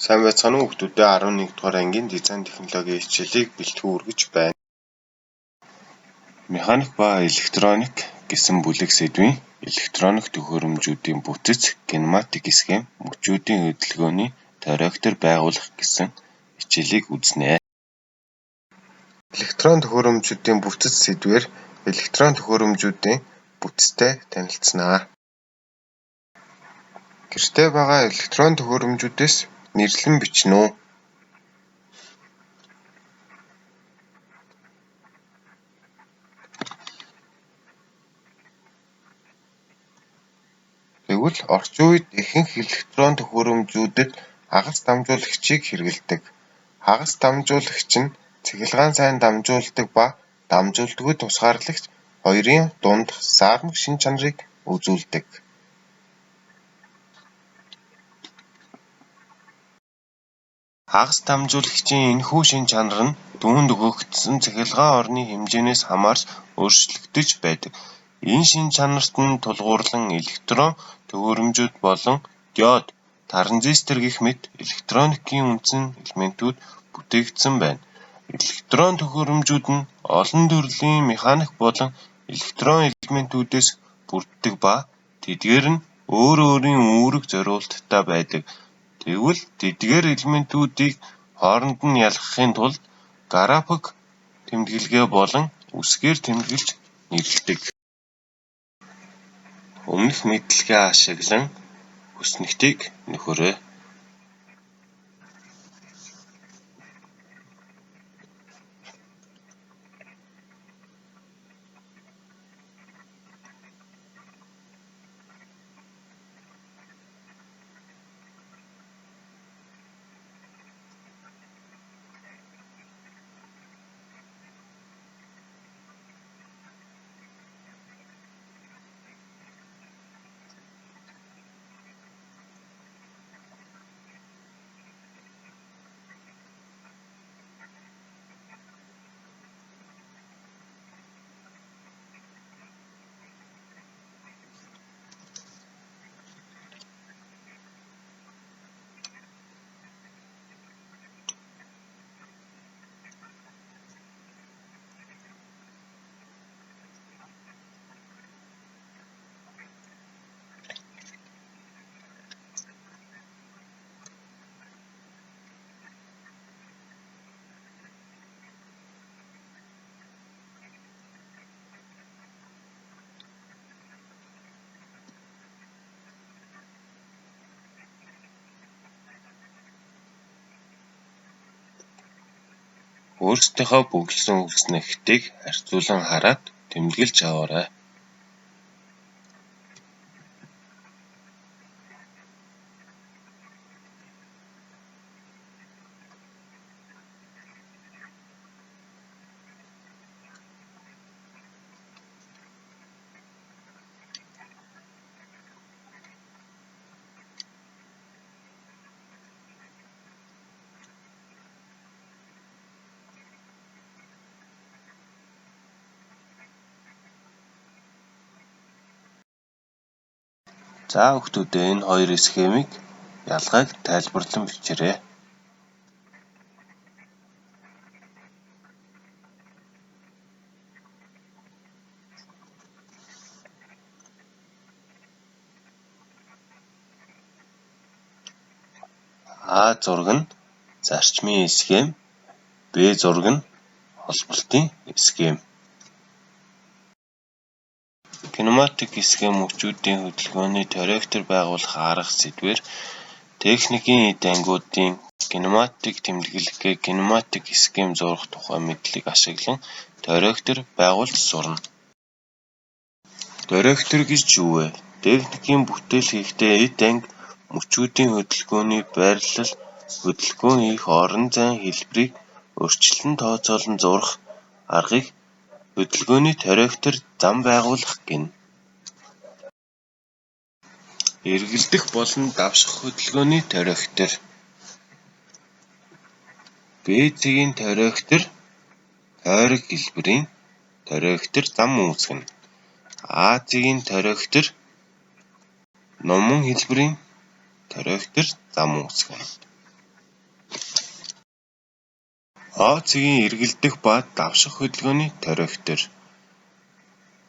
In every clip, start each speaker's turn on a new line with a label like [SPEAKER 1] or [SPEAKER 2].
[SPEAKER 1] Сайн байцгаана уу хүүхдүүдээ 11 дугаар ангийн дизайн технологийн хичээлийг бэлтгэн хүргэж байна. Механик ба электроник гэсэн бүлэг сэдвийн электроник төхөөрөмжүүдийн бүтэц, кинематик схем, мөчүүдийн хөдөлгөөний трактор байгуулах гэсэн хичээлийг үзнэ. Электрон төхөөрөмжүүдийн бүтэц сэдвээр электрон төхөөрөмжүүдийн бүтэцтэй танилцсанаа. Гэртээ байгаа электрон төхөөрөмжүүдээс нэрлэн бичнэ үү? Тэгвэл орчин үед ихэнх электрон төхөөрөмжүүдэд хагас дамжуулагчийг хэрэглэдэг. Хагас дамжуулагч нь цахилгаан сайн дамжуулдаг ба дамжуулдаггүй тусгаарлагч хоёрын дунд саармаг шин чанарыг үзүүлдэг. Хагас дамжуулагчийн энэхүү шин чанар нь түүнд өгөгдсөн цахилгаан орны хэмжээнээс хамаарч өөрчлөгдөж байдаг. Энэ шин чанарт нь тулгуурлан электрон төхөөрөмжүүд болон диод, транзистор гэх мэт электроникийн үндсэн элементүүд бүтээгдсэн байна. Электрон төхөөрөмжүүд нь олон төрлийн механик болон электрон элементүүдээс бүрддэг ба тэдгээр нь өөр өөрийн үүрэг зориулттай байдаг. Тэгвэл тэдгээр элементүүдийг хооронд нь ялгахын тулд график тэмдэглэгээ болон үсгээр тэмдэглэж нэрлэдэг. Өмнөх мэдлэгээ ашиглан хүснэгтийг нөхөрөө. Өөрсдийнхөө бүглэсэн хүснэгтийг харьцуулан хараад тэмдэглэж аваарай. За хүүхдүүдээ энэ хоёр схемийг ялгааг тайлбарлан бичээрэй. А зураг нь зарчмын схем, Б зураг нь холболтын схем. Кинематик схем мөчүүдийн хөдөлгөөний трактор байгуулах арга сэдвээр техникийн эд ангиудын кинематик тэмдэглэгээ кинематик схем зурах тухай мэдлэг ашиглан трактор байгуулж сурна. Трактор гэж юу вэ? Техникийн бүтээл хийхдээ эд анги мөчүүдийн хөдөлгөөний байрлал, хөдөлгөөн хийх орон зайн хэлбэрийг урьдчилан тооцоолон зурах аргыг хөдөлгөөний трактор зам байгуулах гэнэ. Эргэлдэх болон давших хөдөлгөөний трактор. Б цэгийн трактор тойрог хэлбэрийн трактор зам үүсгэнэ. А цэгийн трактор номон хэлбэрийн трактор зам үүсгэнэ. О цэгийн эргэлдэх ба давших хөдөлгөөний тойрогтор.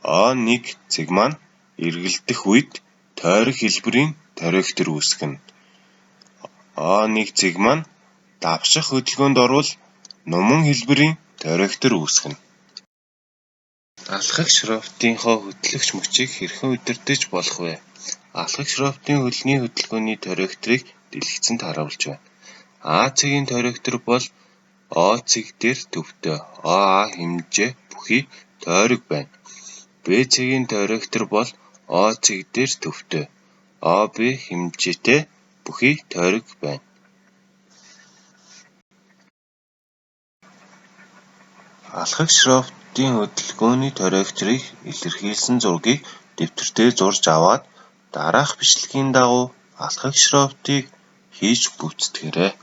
[SPEAKER 1] О1 цэг маань эргэлдэх үед тойрог хэлбэрийн тойрогтор үүсгэнэ. О1 цэг маань давших хөдөлгөөнд орвол нуман хэлбэрийн тойрогтор үүсгэнэ. Алхах шрофтынхоо хөтлөгч мөчийг хэрхэн удирдаж болох вэ? Алхах шрофтын хөлний хөдөлгөөний тойрогторыг дэлгэцэнд харуулж байна. А цэгийн тойрогтор бол О цэг дээр төвтэй ОА хэмжээ бүхий тойрог байна. Б цэгийн тойрогтор бол О цэг дээр төвтэй ОБ хэмжээтэй бүхий тойрог байна. Алхах шрофтын хөдөлгөөний тойрогторыг илэрхийлсэн зургийг дэвтэртээ зурж аваад дараах бичлэгийн дагуу алхах шрофтыг хийж бүтцээрэй.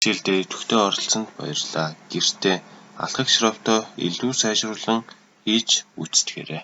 [SPEAKER 1] хичээлдээ идэвхтэй оролцсонд баярлалаа. Гэртээ алхах широбтоо илүү сайжруулан хийж үзтгэрэй.